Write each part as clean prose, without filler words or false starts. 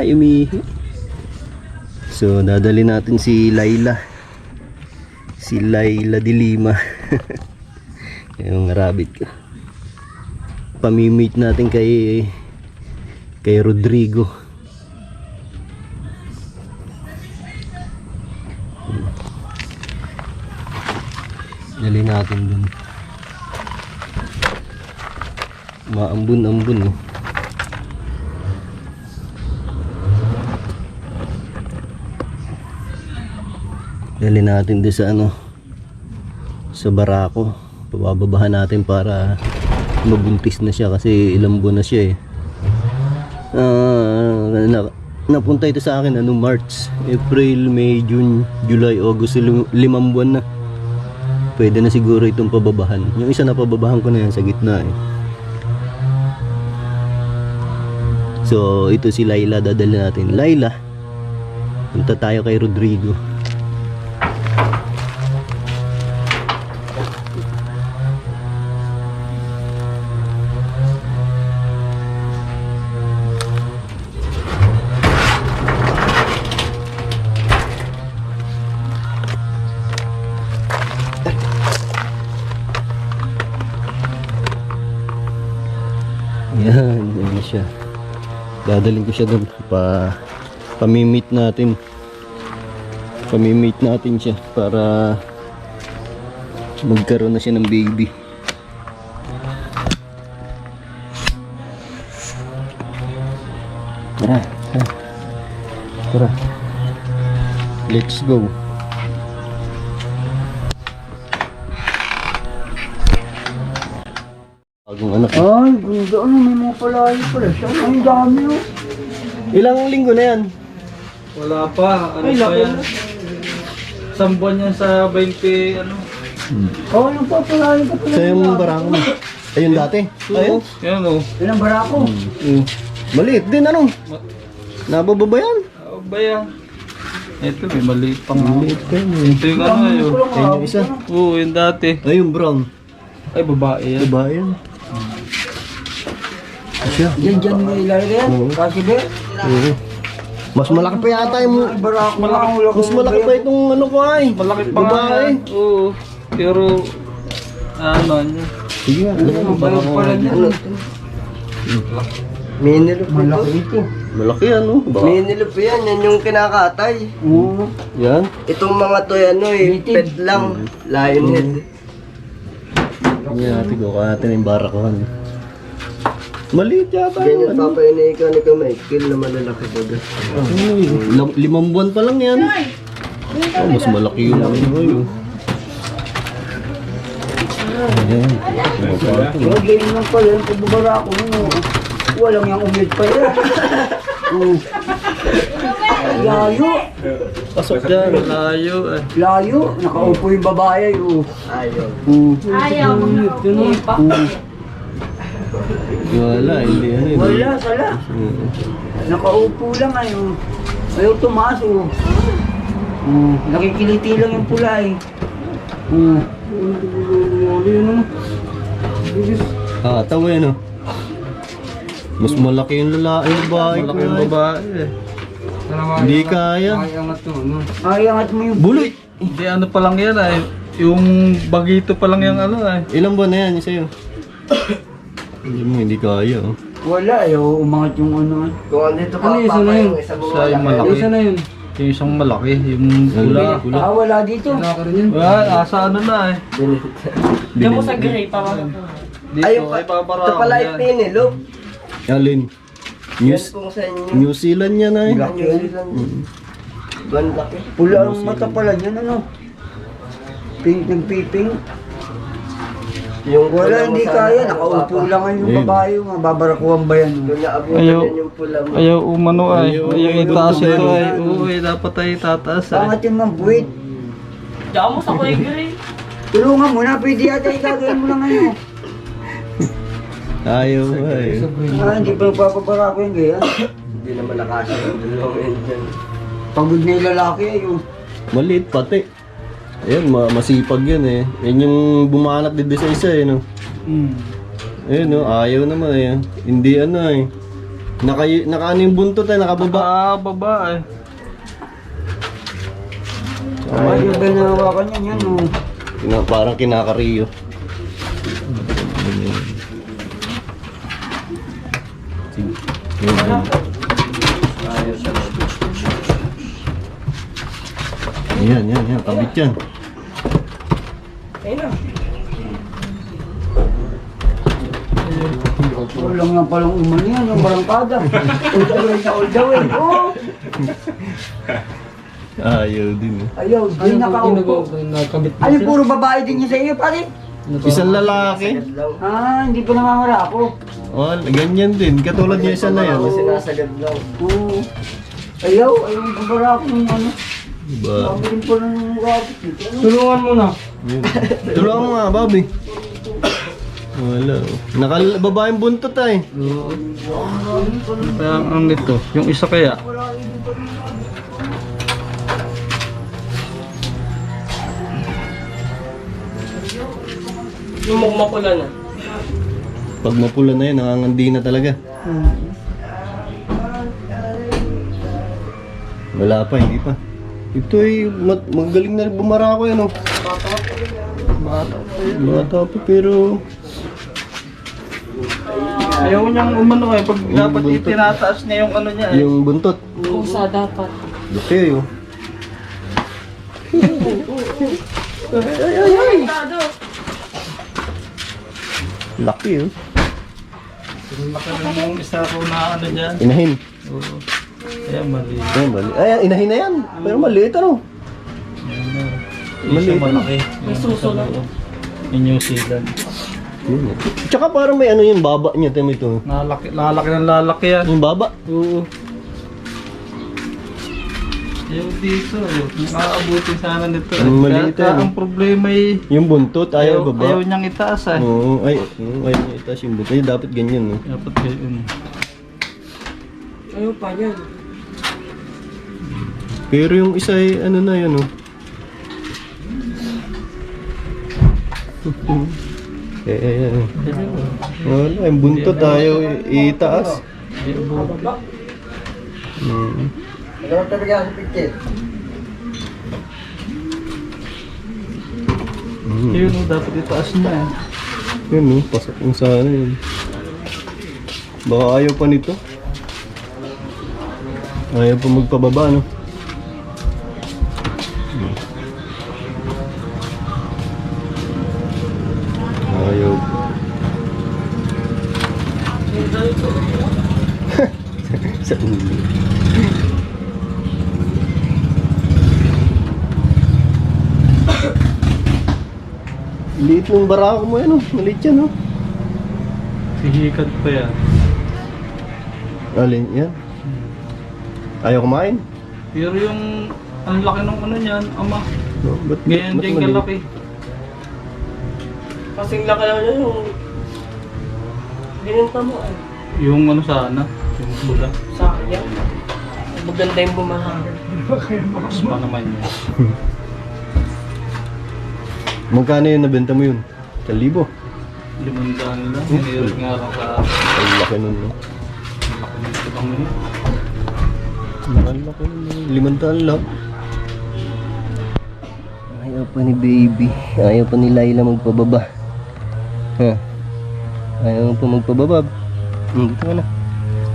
Umihi. So, dadali natin si Laila. Si Laila de Lima. Yung rabbit ko. Pamimit natin kay Rodrigo. Dali natin dun. Maambun-ambun. Dali natin doon sa sa barako. Pabababahan natin para mabuntis na siya kasi ilang buwan na siya napunta ito sa akin March, April, May, June, July, August, 5 buwan na. Pwede na siguro itong pababahan. Yung isa na pababahan ko na yan sa gitna So ito si Laila, dadali natin. Laila, punta tayo kay Rodrigo. Yan siya. Dadalhin ko siya doon pamimit natin. Pamimit natin siya para magkaroon na siya ng baby. Tara. Let's go. Bagong anak. Ay, ganda. May mga palayo pala siya. Ang dami Ilang linggo na yan? Wala pa. Ano pa yan? Isang buwan yan sa 20, Oo, yung papalayo ka pala. Sa yung barako mo. Ayun dati? Ayun? Yan o. Yan ang barako. Maliit din Nabababa yan? Ba yan? Ito may maliit pang maliit. Ito yung yun. Ayun yung isa. Oo, yung dati. Ayun brown. Ay, babae yan. Diba yan? Siya. Diyan mo ilalagay yan. Kasi be. Oo. Mas malaki pa yata yung Barako. mas malaki pa itong ko ay. Malaki pa nga. Babae. Oo. Pero, Sige nga. Barako pala niya. Minilip Malaki ito. Malaki yan Minilip yan, yan yung kinakatay. Oo. Yan. Itong mga to pet lang, lionhead. Yan natin ko natin yung barakuhan. Maliit yata Yan yung yung papainikan ni Michael na malalaki baga. 5 buwan pa lang yan. Mas malaki yung yun. Ayan. Lagay naman pala yung pagbabarako mo. Walang yung umid pa yan. Layo. Pasok dyan. malayo eh. Layo. Nakaupo yung babae. Ayaw. Ayaw, Wala, hindi yan. Wala, sala. Nakaupo lang ayaw tumaas. Nakikiliti lang yung pula Tawa yan Mas malaki yung lalaki yung babae. Malaki yung babae eh. Hindi kaya. Ayangat mo yung Buloy! Hindi pa lang yan eh. Yung bagito pa lang yung Ilang buwan na yan yung sa'yo? Hindi mo, hindi kaya wala, umangat yung Kung andito pa Ano isa na yun? isa Sa yung malaki. Isa na yun. Yung isang malaki. Yung pula. Wala dito. Wala, asa na eh. Diyan mo sa gray pa. Dito Ayun ay papara. ito pala yung pinilip. Alin? Yan kung sa inyo. New Zealand yan ay. New Zealand. Gan laki. Pula ang mata pala dyan, Pink, nagpiping. Yung Wala, hindi kaya. Nakaupo lang yung babae. Mababarakuhan ba yan? Yung naabutan Ayaw. yan yung pula mo. Ayaw umano ay. Ayaw itaas Ayaw. ito ay. Oo, dapat ay tataas ay. Pangat yung buwit. Diyan mo sa kulay gray. Tulungan mo na, pwede yata ikagawin mo lang Ayaw ay. Hindi pa nagpapabarako yung gaya. Hindi naman nakasya yung dalawang end dyan. Pagod na yung lalaki Maliit pati. Ayan, masipag yan eh. Yan yung bumanat din sa isa Ayun no, ayaw naman eh. Hindi ano eh. Naka ano yung buntot eh, nakababa. Baba eh. Ay, yung ginawa niya yan, oh. Parang kinakariyo. Yan, kabit yan. Walang nga palang umano yan, yung barangkada. All the way na all the way. Oh! Ayaw din eh. Ayaw, di nakaupo. Ay, puro babae din niya sa iyo, pare. Isang lalaki. Ah, hindi pa namamara ako. Oh, ganyan din. Katulad niya isa na yan. Sinasagad lang. Oo. Ayaw babara ako ng ano. Diba? Mabilin po ng rabbit dito. Tulungan mo na. Yun. Tulungan mo nga, Bobby. Wala. Nakababaeng buntot ay. Kaya ang nito, yung isa kaya. Yung mukmapula na. Pag mapula na yan, nangangandi na talaga. Wala pa, hindi pa. Ito ay magaling na rin bumara ko yan, oh. Bata pa, pero... Ayaw niyang umano eh, pag dapat buntot. itinataas niya yung ano niya eh. Yung buntot. Kusa dapat. Laki, oh. Laki, oh. Laki ng isa ko na ano dyan. Inahin. Oo. Kaya mali. Ay, mali. Ay, inahin na yan. Pero maliit, ano? Isa Maliit. malaki. May suso lang. Yung New Zealand. Yun, eh. Tsaka parang may ano yung baba niya, tama ito. Lalaki ng lalaki yan. Yung baba. Oo. Yung dito, makaabutin sana nito. Ang maliit Kaya yan. ang problema ay Yung buntot, ayaw baba. ayaw niyang itaas eh. Oo, ayaw niya itaas yung buntot. Ay, dapat ganyan, no? Dapat yun. Ayaw pa yan. Pero yung isa ay, ano na yun, oh. Wala, yung buntot ayaw itaas. Nagkaroon talaga sa picture. Yun, dapat itaas niya eh. Yun, no? Pasok yung sana yun. Baka ayaw pa nito. Ayaw pa magpababa, no? Ayaw. Sa ulo. Liit ng barako mo yan, oh. Maliit yan, oh. Sihikat pa yan. Alin yan? Ayaw kumain? Pero yung ang laki ng ano niyan, ama. No, ba't, Ganyan ba't din maliit? kalaki. Kasing laki lang yun yung... Binenta mo eh. Yung ano sana, yung bula. Sayang. Maganda yung bumahang. Bakas pa naman yun. Magkano yun nabenta mo yun? 1,000? 500 lang. Hinirot nga lang sa Ang laki nun, no? laki ng ibang yun. Ang laki nun, 500 lang. Ayaw pa ni baby. Ayaw pa ni Laila magpababa. Ha? Ayaw pa magpababa. Dito ka na.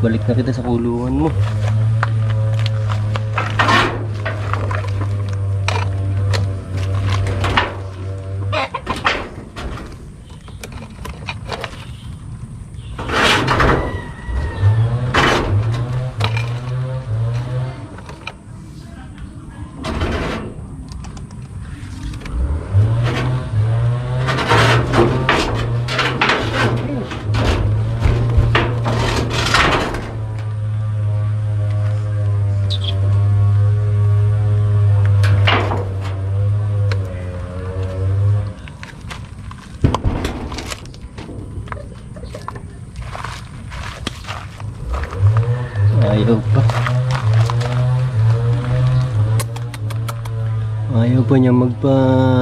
Balik na kita sa kulungan mo. Ayaw pa. Ayaw pa niya magpababa.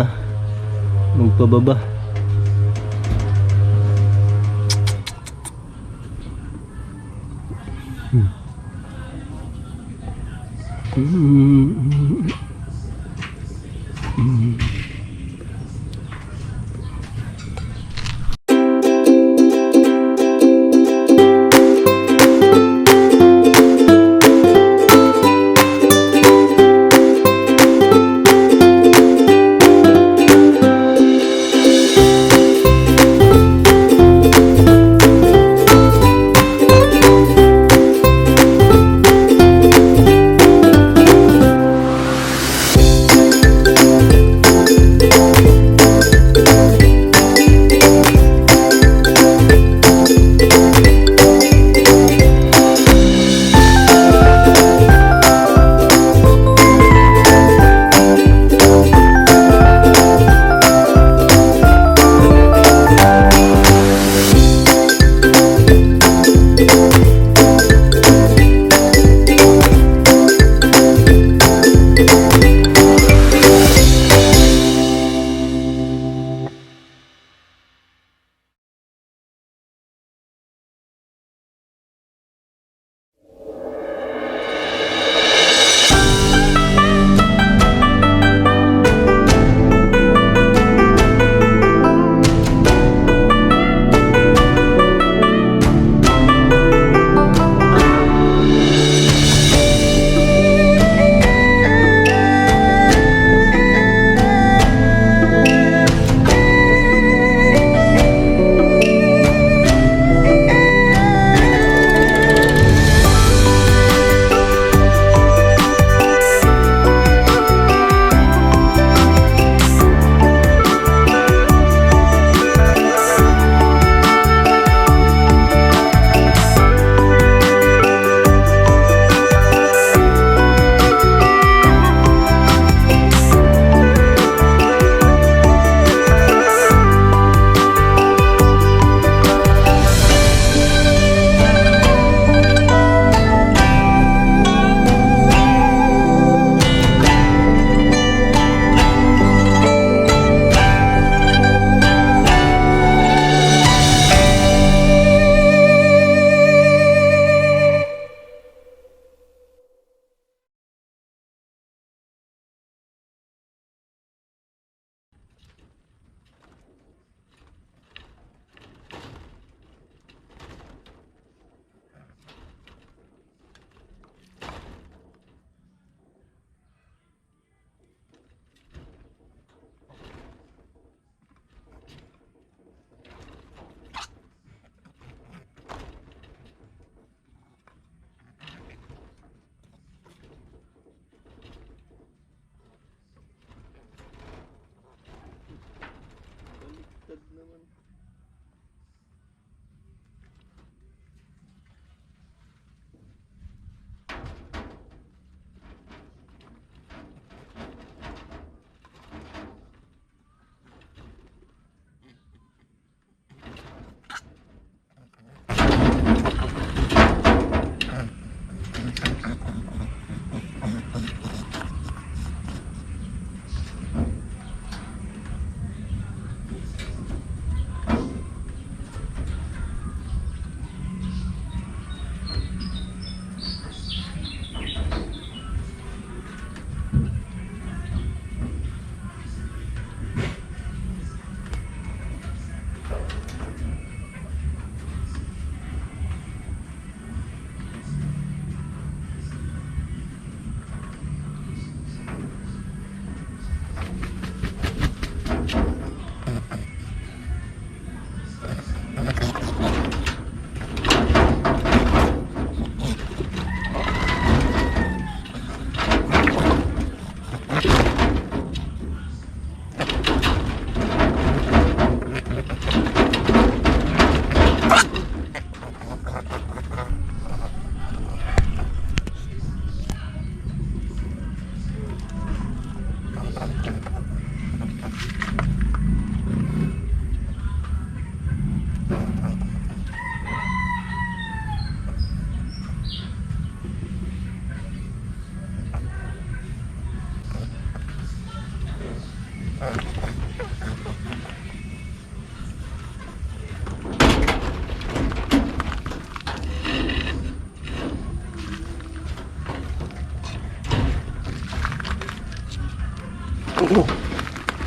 Oh,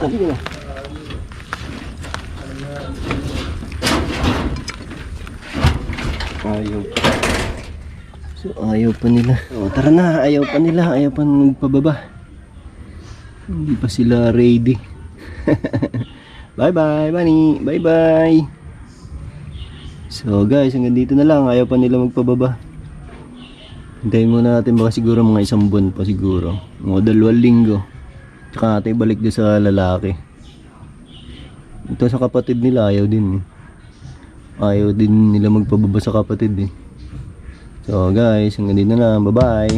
sabi na. Ayaw. So, ayaw pa nila. Oh, tara na, ayaw pa nila. Ayaw pa magpababa. Hindi pa sila ready. Bye-bye, bunny. Bye-bye. So, guys, hanggang dito na lang. Ayaw pa nila magpababa. Hintayin muna natin baka siguro mga 1 buwan pa siguro. Mga 2 linggo. Tsaka natin balik din sa lalaki. Ito sa kapatid nila ayaw din. Ayaw din nila magpababa sa kapatid eh. So guys, hanggang dito na lang. Bye bye.